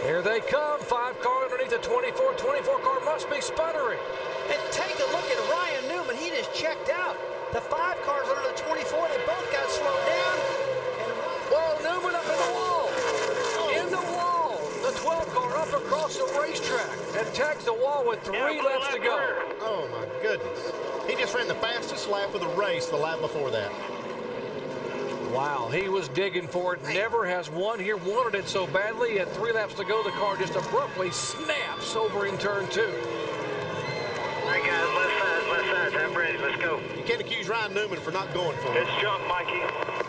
Here they come. 5 car underneath the 24. 24 car must be sputtering. And take a look at Ryan Newman. He just checked out. The 5 cars under the 24, they both got slowed down. And Whoa, Newman up in the wall. In the wall. The 12 car up across the racetrack and tags the wall with 3 laps to go. Oh, my goodness. He just ran the fastest lap of the race the lap before that. Wow, he was digging for it. Never has one here wanted it so badly. At 3 laps to go, the car just abruptly snaps over in turn 2. All right, guys, left side, I'm ready. Let's go. You can't accuse Ryan Newman for not going for it. It's junk, Mikey.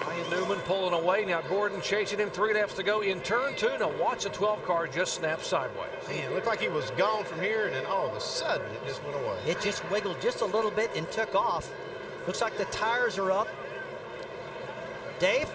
Ryan Newman pulling away. Now Gordon chasing him. 3 laps to go in turn 2. Now watch the 12 car just snap sideways. Man, it looked like he was gone from here, and then all of a sudden it just went away. it just wiggled just a little bit and took off. Looks like the tires are up. Dave?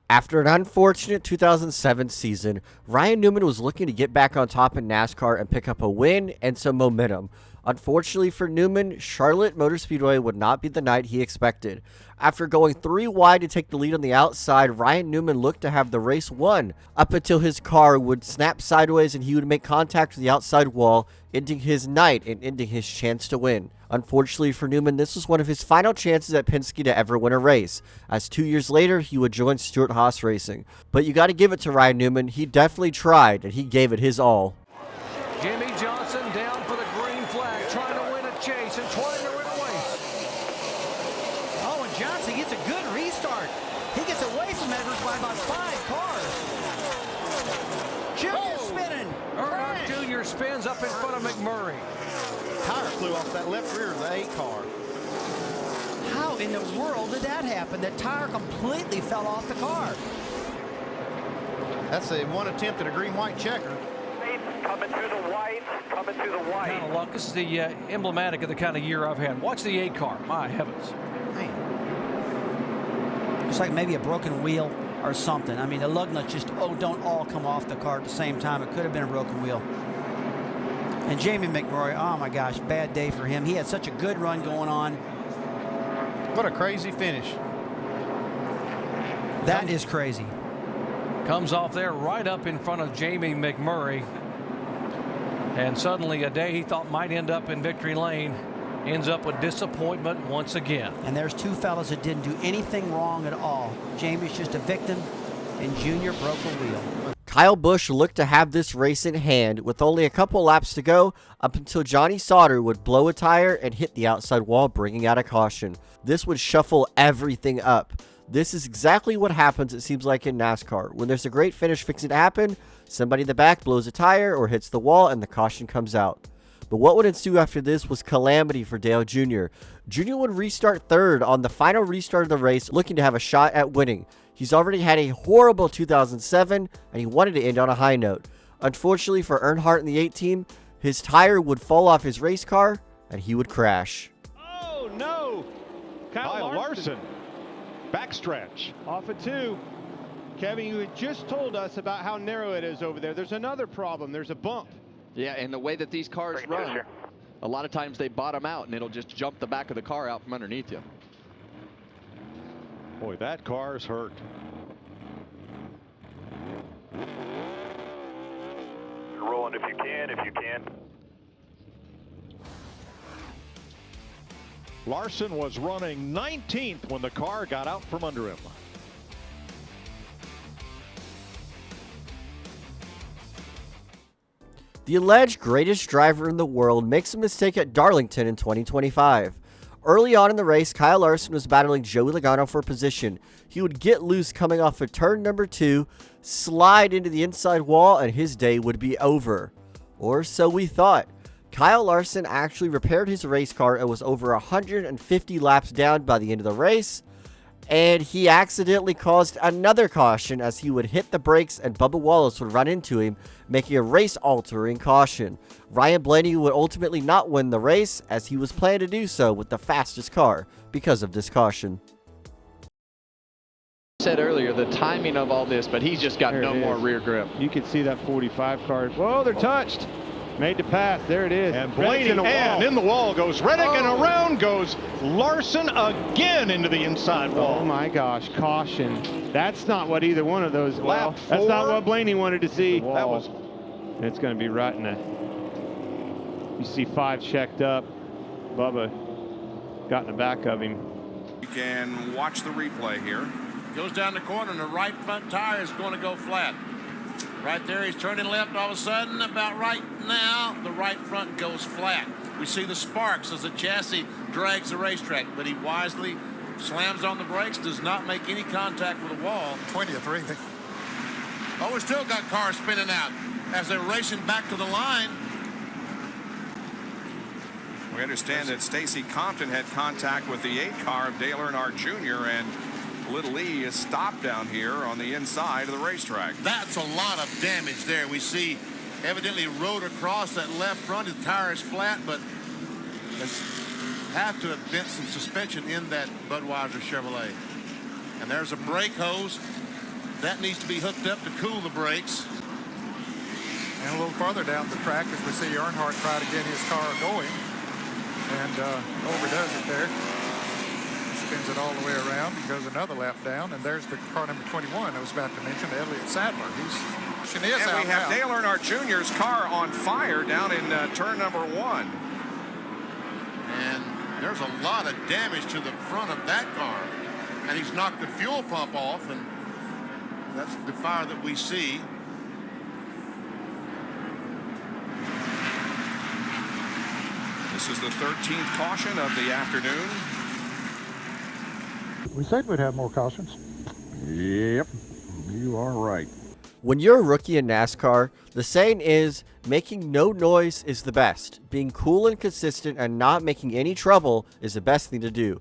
After an unfortunate 2007 season, Ryan Newman was looking to get back on top in NASCAR and pick up a win and some momentum. Unfortunately for Newman, Charlotte Motor Speedway would not be the night he expected. After going 3 wide to take the lead on the outside, Ryan Newman looked to have the race won up until his car would snap sideways and he would make contact with the outside wall, ending his night and ending his chance to win. Unfortunately for Newman, this was one of his final chances at Penske to ever win a race, as 2 years later he would join Stewart-Haas Racing. But you got to give it to Ryan Newman, he definitely tried and he gave it his all. Jimmy Johnson down for the green flag, trying to win a chase and trying to win a race. Oh, and Johnson gets a good restart. He gets away from Edwards by about 5 cars. Junior spinning. Earnhardt Jr. spins up in front of McMurray. Tire flew off that left rear of the 8 car. How in the world did that happen? The tire completely fell off the car. That's the one attempt at a green-white checker. Coming through the white, coming through the white. Kind of luck. This is the emblematic of the kind of year I've had. Watch the 8 car. My heavens. Man. Looks like maybe a broken wheel or something. I mean, the lug nuts just, don't all come off the car at the same time. It could have been a broken wheel. And Jamie McMurray, oh my gosh, bad day for him. He had such a good run going on. What a crazy finish. That is crazy. Comes off there right up in front of Jamie McMurray. And suddenly a day he thought might end up in victory lane ends up with disappointment once again. And there's 2 fellas that didn't do anything wrong at all. Jamie's just a victim, and Junior broke a wheel. Kyle Busch looked to have this race in hand with only a couple laps to go up until Johnny Sauter would blow a tire and hit the outside wall, bringing out a caution. This would shuffle everything up. This is exactly what happens, it seems like, in NASCAR. When there's a great finish fixing to happen, somebody in the back blows a tire or hits the wall and the caution comes out. But what would ensue after this was calamity for Dale Jr. Jr. would restart 3rd on the final restart of the race, looking to have a shot at winning. He's already had a horrible 2007, and he wanted to end on a high note. Unfortunately for Earnhardt and the 8 team, his tire would fall off his race car, and he would crash. Oh, no! Kyle Larson. Backstretch. Off of 2. Kevin, you had just told us about how narrow it is over there. There's another problem. There's a bump. Yeah, and the way that these cars run, a lot of times they bottom out and it'll just jump the back of the car out from underneath you. Boy, that car's hurt. Rolling if you can. Larson was running 19th when the car got out from under him. The alleged greatest driver in the world makes a mistake at Darlington in 2025. Early on in the race, Kyle Larson was battling Joey Logano for position. He would get loose coming off of turn number 2, slide into the inside wall, and his day would be over. Or so we thought. Kyle Larson actually repaired his race car and was over 150 laps down by the end of the race. And he accidentally caused another caution as he would hit the brakes and Bubba Wallace would run into him, making a race-altering caution. Ryan Blaney would ultimately not win the race as he was planning to do so with the fastest car because of this caution. Said earlier the timing of all this, but he's just got no more rear grip. You can see that 45 car. Whoa, they're touched. Made the pass. There it is. And Blaney in the wall goes Reddick, and around goes Larson again into the inside wall. Oh my gosh, caution. That's not what either one of those. Lap That's not 4. what Blaney wanted to see. That was And it's going to be right in the, you see 5 checked up. Bubba got in the back of him. You can watch the replay here. Goes down the corner and the right front tire is going to go flat. Right there, he's turning left. All of a sudden, about right now, the right front goes flat. We see the sparks as the chassis drags the racetrack, but he wisely slams on the brakes, does not make any contact with the wall. 20th or anything. Oh, we still got cars spinning out as they're racing back to the line. We understand that Stacy Compton had contact with the 8 car of Dale Earnhardt Jr. and Little E is stopped down here on the inside of the racetrack. That's a lot of damage there. We see evidently rode across that left front. His tire is flat, but there's have to have been some suspension in that Budweiser Chevrolet. And there's a brake hose that needs to be hooked up to cool the brakes. And a little farther down the track, as we see Earnhardt try to get his car going, and overdoes it there. Spins it all the way around and goes another lap down, and there's the car number 21 I was about to mention, Elliott Sadler. And we have Dale Earnhardt Jr.'s car on fire down in turn number 1. And there's a lot of damage to the front of that car, and he's knocked the fuel pump off, and that's the fire that we see. This is the 13th caution of the afternoon. We said we'd have more cautions. Yep, you are right. When you're a rookie in NASCAR, the saying is, making no noise is the best. Being cool and consistent and not making any trouble is the best thing to do.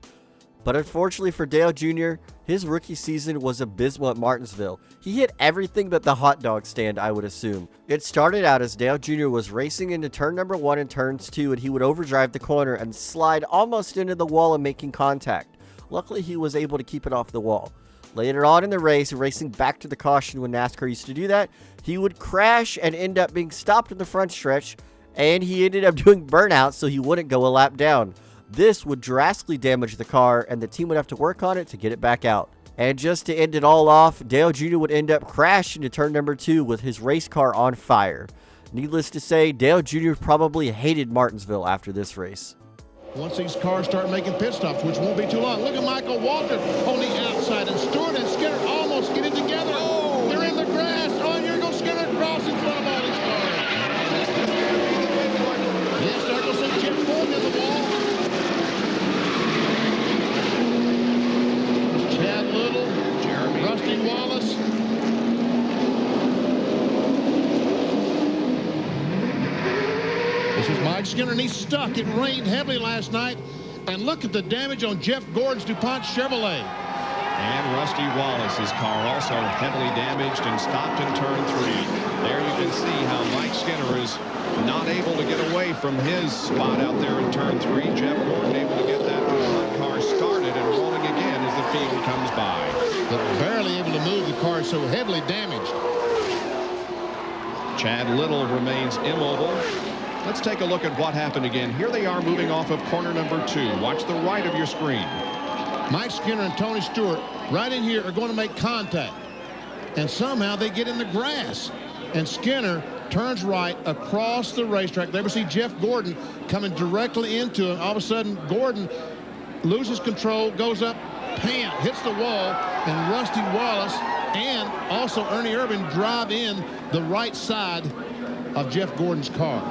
But unfortunately for Dale Jr., his rookie season was abysmal at Martinsville. He hit everything but the hot dog stand, I would assume. It started out as Dale Jr. was racing into turn number 1 and turns 2, and he would overdrive the corner and slide almost into the wall and making contact. Luckily, he was able to keep it off the wall. Later on in the race, racing back to the caution when NASCAR used to do that, he would crash and end up being stopped in the front stretch, and he ended up doing burnout so he wouldn't go a lap down. This would drastically damage the car, and the team would have to work on it to get it back out. And just to end it all off, Dale Jr. would end up crashing to turn number 2 with his race car on fire. Needless to say, Dale Jr. probably hated Martinsville after this race. Once these cars start making pit stops, which won't be too long. Look at Michael Walker on the outside, and Stewart and Skinner almost get it together. Oh, they're in the grass. Oh, and here goes Skinner across in front of all these cars. Yes, there goes some Chip Ford in the wall. Chad Little, Rusty Wallace. This is Mike Skinner, and he's stuck. It rained heavily last night. And look at the damage on Jeff Gordon's DuPont Chevrolet. And Rusty Wallace's car also heavily damaged and stopped in turn 3. There you can see how Mike Skinner is not able to get away from his spot out there in turn 3. Jeff Gordon able to get that DuPont car started and rolling again as the field comes by. But barely able to move the car, so heavily damaged. Chad Little remains immobile. Let's take a look at what happened again. Here they are moving off of corner number 2. Watch the right of your screen. Mike Skinner and Tony Stewart right in here are going to make contact. And somehow they get in the grass. And Skinner turns right across the racetrack. There we see Jeff Gordon coming directly into him. All of a sudden, Gordon loses control, goes up, pant, hits the wall, and Rusty Wallace and also Ernie Irvin drive in the right side of Jeff Gordon's car.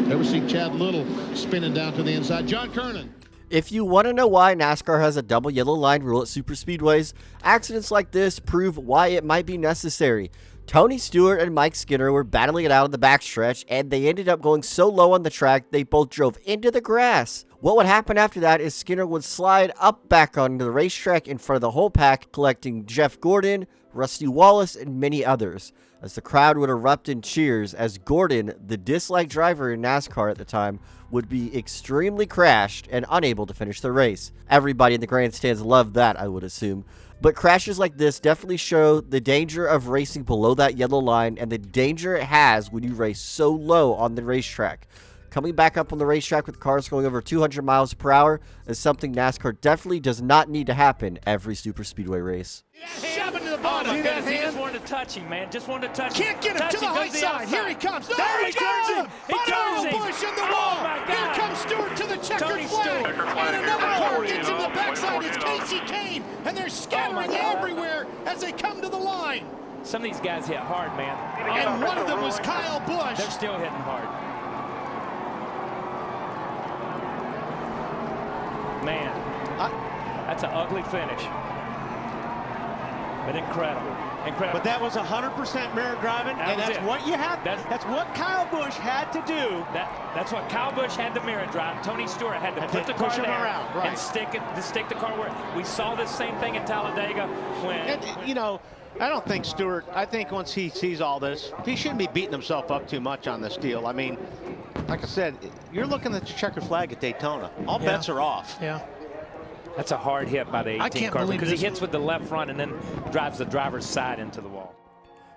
There we see Chad Little spinning down to the inside. John Kernan. If you want to know why NASCAR has a double yellow line rule at super speedways, accidents like this prove why it might be necessary. Tony Stewart and Mike Skinner were battling it out on the backstretch, and they ended up going so low on the track they both drove into the grass. What would happen after that is Skinner would slide up back onto the racetrack in front of the whole pack, collecting Jeff Gordon, Rusty Wallace, and many others, as the crowd would erupt in cheers as Gordon, the disliked driver in NASCAR at the time, would be extremely crashed and unable to finish the race. Everybody in the grandstands loved that, I would assume. But crashes like this definitely show the danger of racing below that yellow line and the danger it has when you race so low on the racetrack. Coming back up on the racetrack with cars going over 200 miles per hour is something NASCAR definitely does not need to happen every super speedway race. Shove into the bottom. See that hand? He just wanted to touch him, man. Just wanted to touch him. Can't get him to the high side. Here he comes. No, there he turns him. He turns him. Busch in the wall. Here comes Stewart to the checkered flag. And another car gets in the backside. It's Casey Kane. And they're scattering everywhere as they come to the line. Some of these guys hit hard, man. And one of them was Kyle Busch. They're still hitting hard. Man, that's an ugly finish. But incredible. Incredible. But that was 100% mirror driving, and that's what you had. That's what Kyle Busch had to do. That's what Kyle Busch had to mirror drive. Tony Stewart had to put the car there around, right, and stick the car where we saw this same thing in Talladega when. And, you know, I don't think Stewart. I think once he sees all this, he shouldn't be beating himself up too much on this deal. I mean, like I said, you're looking at the checkered flag at Daytona. All bets are off. Yeah. That's a hard hit by the 18 car because he hits with the left front and then drives the driver's side into the wall.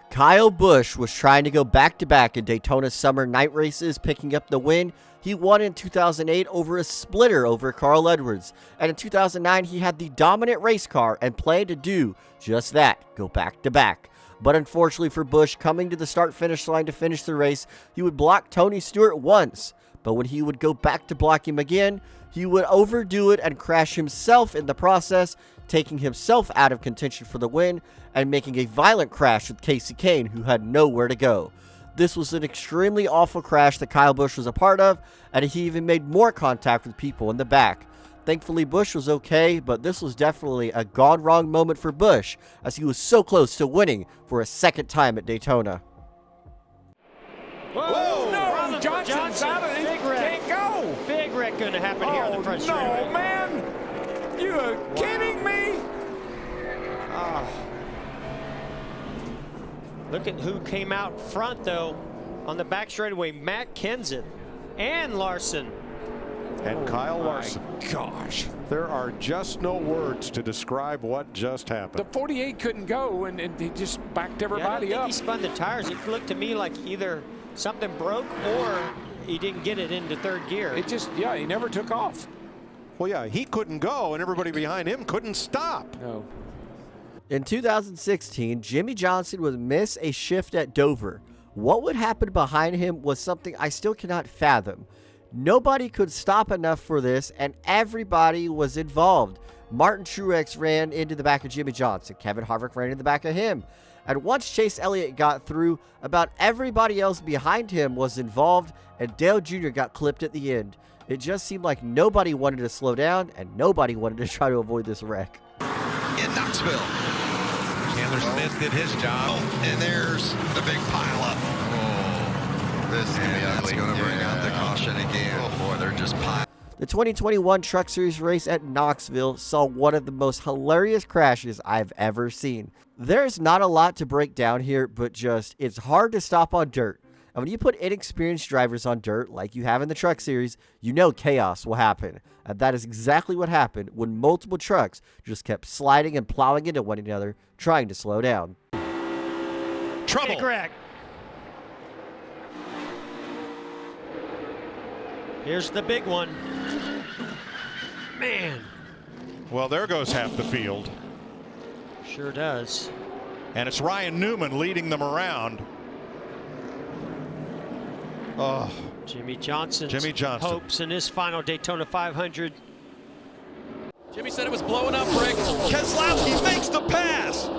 Kyle Busch was trying to go back-to-back in Daytona's summer night races, picking up the win. He won in 2008 over a splitter over Carl Edwards. And in 2009, he had the dominant race car and planned to do just that, go back-to-back. But unfortunately for Busch, coming to the start-finish line to finish the race, he would block Tony Stewart once. But when he would go back to block him again, he would overdo it and crash himself in the process, taking himself out of contention for the win and making a violent crash with Casey Kane, who had nowhere to go. This was an extremely awful crash that Kyle Busch was a part of, and he even made more contact with people in the back. Thankfully, Busch was okay, but this was definitely a gone wrong moment for Busch, as he was so close to winning for a second time at Daytona. Whoa! No, Johnson's out of it. He can't go. Big wreck going to happen here on the front straight. No, man! You are kidding me? Look at who came out front, though, on the back straightaway. Matt Kenseth and Larson. And Kyle Larson. Gosh. There are just no words to describe what just happened. The 48 couldn't go, and he just backed everybody up. He spun the tires. It looked to me like either something broke or he didn't get it into third gear. It just, yeah, he never took off. Well, yeah, he couldn't go, and everybody behind him couldn't stop. No. In 2016, Jimmie Johnson would miss a shift at Dover. What would happen behind him was something I still cannot fathom. Nobody could stop enough for this, and everybody was involved. Martin Truex ran into the back of Jimmie Johnson. Kevin Harvick ran into the back of him. And once Chase Elliott got through, about everybody else behind him was involved, and Dale Jr. got clipped at the end. It just seemed like nobody wanted to slow down, and nobody wanted to try to avoid this wreck. In Knoxville, Chandler Smith did his job. Oh, and there's the big pileup. Oh, this is going to bring out the caution again. Oh boy, they're just piling. The 2021 Truck Series race at Knoxville saw one of the most hilarious crashes I've ever seen. There's not a lot to break down here, but just it's hard to stop on dirt. And when you put inexperienced drivers on dirt, like you have in the Truck Series, you know chaos will happen. And that is exactly what happened when multiple trucks just kept sliding and plowing into one another, trying to slow down. Trouble. Correct. Here's the big one. Man. Well, there goes half the field. Sure does. And it's Ryan Newman leading them around. Oh, Jimmie Johnson. Hopes in his final Daytona 500. Jimmy said it was blowing up, Rick. Keselowski makes the pass.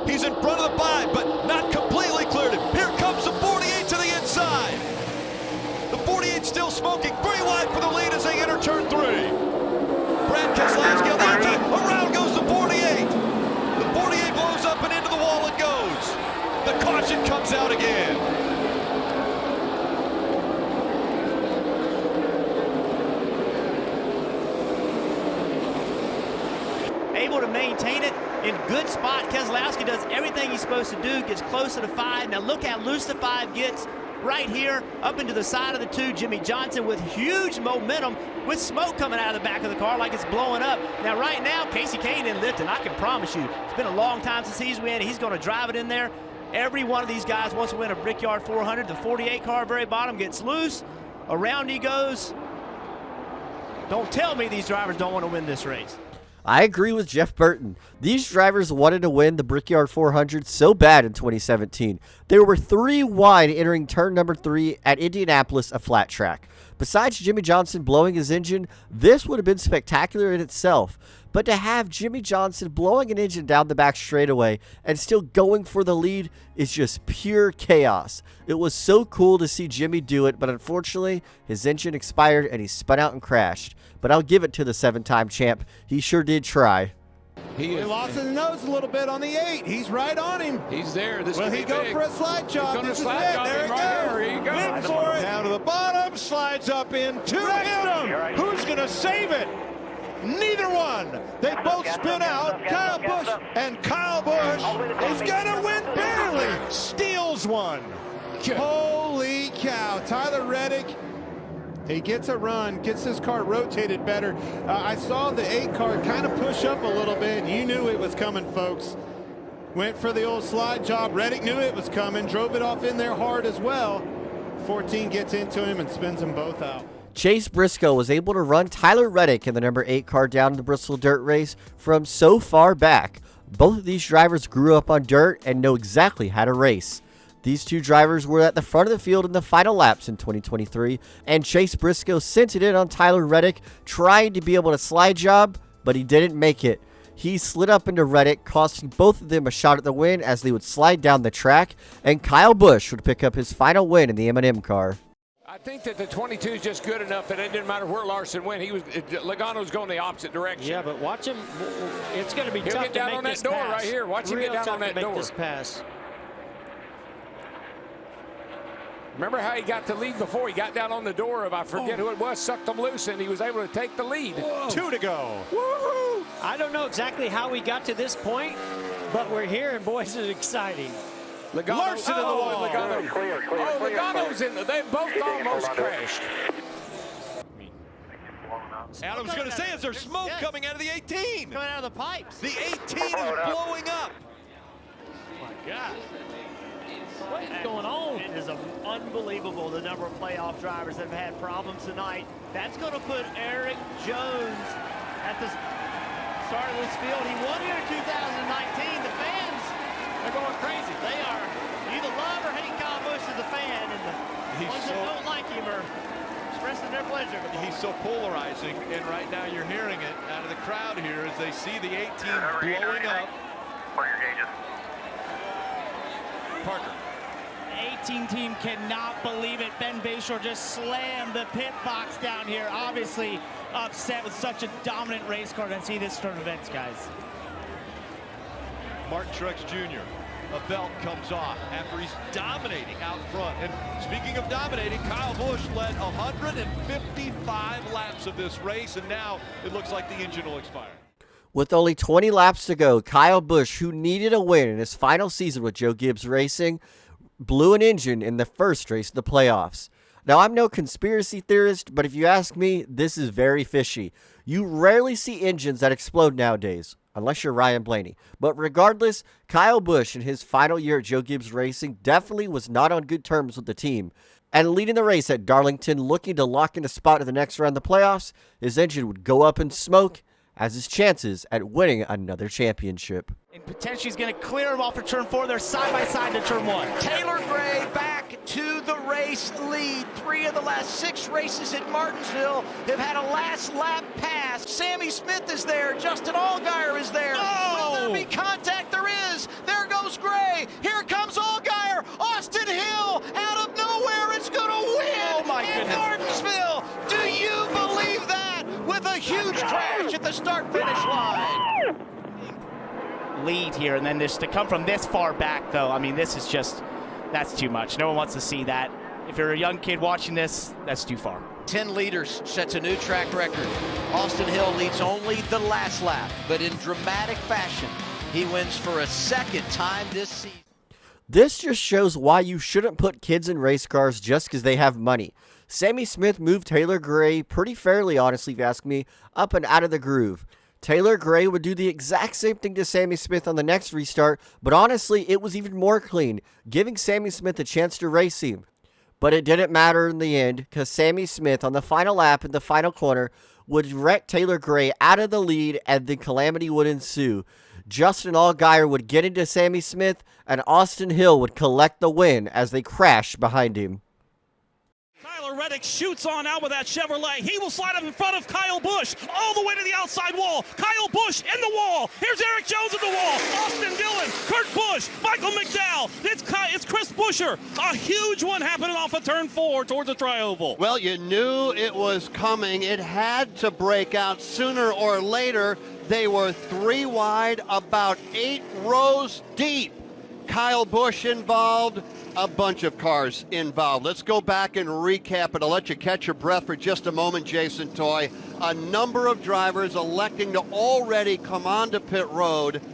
He's in front of the 5, but not completely cleared him. Here comes the 48 to the inside. The 48 still smoking, pretty wide for the lead as they enter turn 3. Brad Keselowski on the outside. Around goes the 48. The 48 blows up and into the wall it goes. The caution comes out again. Able to maintain it in good spot. Keselowski does everything he's supposed to do, gets close to the 5. Now look how loose the 5 gets right here up into the side of the 2. Jimmie Johnson with huge momentum with smoke coming out of the back of the car like it's blowing up. Now right now Casey Kane in lift, and I can promise you it's been a long time since he's win. He's going to drive it in there. Every one of these guys wants to win a Brickyard 400. The 48 car very bottom gets loose. Around he goes. Don't tell me these drivers don't want to win this race. I agree with Jeff Burton. These drivers wanted to win the Brickyard 400 so bad in 2017. They were 3 wide entering turn number 3 at Indianapolis, a flat track. Besides Jimmie Johnson blowing his engine, this would have been spectacular in itself. But to have Jimmie Johnson blowing an engine down the back straightaway and still going for the lead is just pure chaos. It was so cool to see Jimmie do it, but unfortunately, his engine expired and he spun out and crashed. But I'll give it to the 7-time champ. He sure did try. He lost his nose a little bit on the 8. He's right on him. He's there. This Will he go for a slide job? This is it. There he goes. Here you go. Went for it. Down to the bottom. Slides up into him. Who's going to save it? Neither one. They both spin out. Kyle Busch. And Kyle Busch is going to win barely. Steals one. Holy cow. Tyler Reddick. He gets a run, gets his car rotated better. I saw the 8 car kind of push up a little bit. You knew it was coming, folks. Went for the old slide job. Reddick knew it was coming, drove it off in there hard as well. 14 gets into him and spins them both out. Chase Briscoe was able to run Tyler Reddick in the number 8 car down in the Bristol dirt race from so far back. Both of these drivers grew up on dirt and know exactly how to race. These two drivers were at the front of the field in the final laps in 2023, and Chase Briscoe sent it in on Tyler Reddick, trying to be able to slide job, but he didn't make it. He slid up into Reddick, costing both of them a shot at the win as they would slide down the track, and Kyle Busch would pick up his final win in the M&M car. I think that the 22 is just good enough that it didn't matter where Larson went. Logano's going the opposite direction. Yeah, but watch him. It's going to be He'll tough get down to make on that this door pass. right here. Watch him get down on that door. Make this pass. Remember how he got the lead before? He got down on the door of, I forget who it was, sucked him loose, and he was able to take the lead. Whoa. 2 to go. Woohoo! I don't know exactly how we got to this point, but we're here, and boys, it's exciting. Logano, Larson in the wall. Logano. Logano's in. They both almost crashed. Adam's going to say, is there smoke coming out of the 18? Coming out of the pipes. The 18 is blowing up. Oh my God. What is going on? It is unbelievable the number of playoff drivers that have had problems tonight. That's going to put Eric Jones at the start of this field. He won here in 2019. The fans are going crazy. They are either love or hate Kyle Busch as a fan, and the ones that don't like him are expressing their pleasure. He's so polarizing, and right now you're hearing it out of the crowd here as they see the 18 blowing up. Parker. 18 team cannot believe it. Ben Bayshore just slammed the pit box down here. Obviously upset with such a dominant race car. And see this turn of events, guys. Martin Truex Jr. A belt comes off after he's dominating out front. And speaking of dominating, Kyle Busch led 155 laps of this race, and now it looks like the engine will expire. With only 20 laps to go, Kyle Busch, who needed a win in his final season with Joe Gibbs Racing, blew an engine in the first race of the playoffs. Now, I'm no conspiracy theorist, but if you ask me, this is very fishy. You rarely see engines that explode nowadays, unless you're Ryan Blaney. But regardless, Kyle Busch in his final year at Joe Gibbs Racing definitely was not on good terms with the team. And leading the race at Darlington, looking to lock in a spot in the next round of the playoffs, his engine would go up in smoke as his chances at winning another championship. And potentially he's going to clear him off of turn 4. They're side by side to turn 1. Taylor Gray back to the race lead. 3 of the last 6 races at Martinsville have had a last lap pass. Sammy Smith is there. Justin Allgaier is there. Will there be contact? There is. There goes Gray. Here comes Allgaier. Austin Hill out of nowhere. It's going to win in Martinsville. Do you believe that? With a huge crash at the start-finish line. Lead here, and then just to come from this far back, though, I mean, this is just, that's too much. No one wants to see that. If you're a young kid watching this, that's too far. 10 leaders sets a new track record. Austin Hill leads only the last lap, but in dramatic fashion, he wins for a second time this season. This just shows why you shouldn't put kids in race cars just because they have money. Sammy Smith moved Taylor Gray pretty fairly, honestly, if you ask me, up and out of the groove. Taylor Gray would do the exact same thing to Sammy Smith on the next restart, but honestly, it was even more clean, giving Sammy Smith a chance to race him. But it didn't matter in the end because Sammy Smith on the final lap in the final corner would wreck Taylor Gray out of the lead and the calamity would ensue. Justin Allgaier would get into Sammy Smith and Austin Hill would collect the win as they crashed behind him. Reddick shoots on out with that Chevrolet. He will slide up in front of Kyle Busch all the way to the outside wall. Kyle Busch in the wall. Here's Eric Jones at the wall. Austin Dillon, Kurt Busch, Michael McDowell. It's Chris Buescher. A huge one happening off of turn 4 towards the tri-oval. Well, you knew it was coming. It had to break out sooner or later. They were 3 wide, about 8 rows deep. Kyle Busch involved, a bunch of cars involved. Let's go back and recap it. I'll let you catch your breath for just a moment, Jason Toy. A number of drivers electing to already come onto pit road